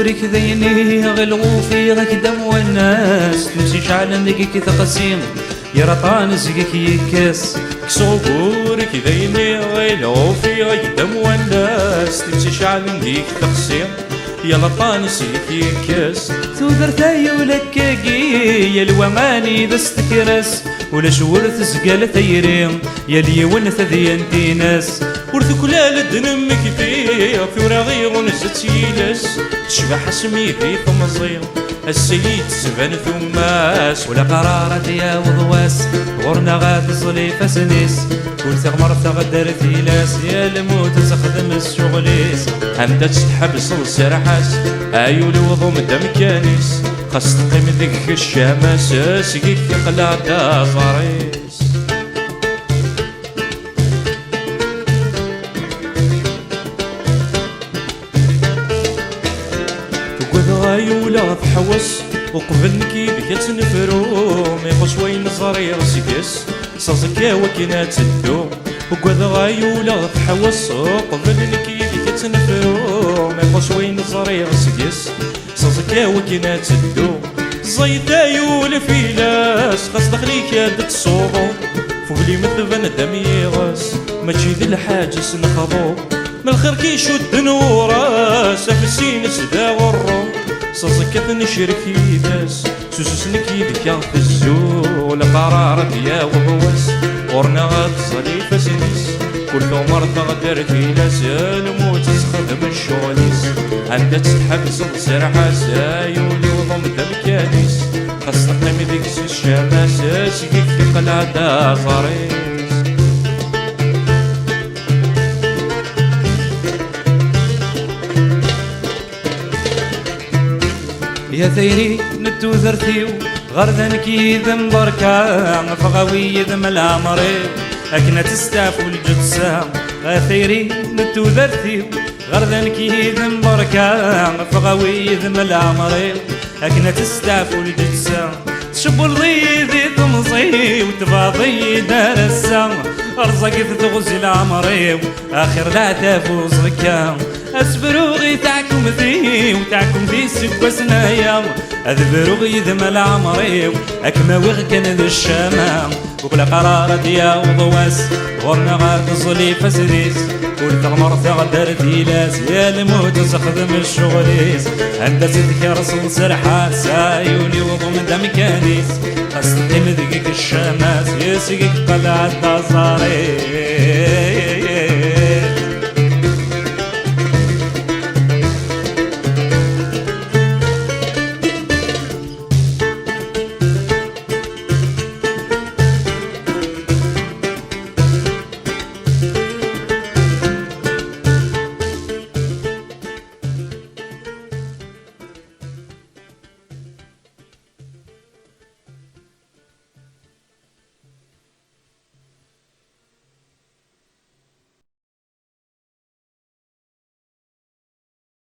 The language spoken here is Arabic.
صبورك ذيني غلغوفي غكدم والناس تمشي شعلا دقيك تقسيم يا رطان زقك يكس صبورك ذيني غلغوفي غكدم والناس تمشي شعلا دقيك تقسيم يا لطان زقك يكس تودرتاي ولكاكي يا الوماني دستكرس ولا شورت زقال ثيرين يا اليون ثذينتي ناس ورث كلال دنمك في وراغي غنزت يلس تشبح سمي في طمزير السيد سبان ثماس ولا قرارة يا وضواس غورنا غاد صليفة سنيس كل ثغمر ثغدر ثيلاس يا الموت تخدم الشغليس عمدا تحبس السرحاس ايول وضم دم كانيس خاص تقيم ذيك الشمس سقيك قلا دا صاريس غايولا تحوس وقبل كيفك تنفرو ميقص وين صغير سكس صازكا وكنا تدو وقد غايولا تحوس وقبل كيفك تنفرو ميقص وين صغير سكس صازكا وكنا تدو زيدا يول فيلاس خاص دخليك يد تصوبو فوق لي مثبن دم يغاس ماشي ذي الحاجس نخضو من الخير كيشد نوراس افسين سدا غرو صزكت نشركي بس سوسنك يدك في الزول قرارت يا وبوس ورنا غاد صليفة سنيس كل عمر تغدر في لسان موت تخدم الشغليس عندها تتحبس السرحاس يولي وضم دم كانيس خاص تقيم ذيك الشماس سيك في قلعة دا صاريس يا ثيري نتو ذرتيو غردن كي ذم بركا فغاوي ذم العمري أكنا تستعفو الجثة يا ثيري نتو ذرتيو غردن كي ذم بركا فغاوي ذم العمري أكنا تستعفو الجثة تشبو الضيذي تمضي وتفاضي دار السام أرزقت تغزي العمري آخر لا تفوز ركام أسبروغي تاعكم ذي وتاعكم ذي سكوسنا يا أذبروغي ذم العمري أكما وغكن ذي الشمام وكل قرارة يا وضواس غورنا غاد صليفة سديس كل تغمر تغدر تيلاس يا الموت تخدم الشغليس عندها تذكر صل حاس عيوني وضم دم كانيس خاص تقيم ذيك الشماس يسقيك قلعة صاريس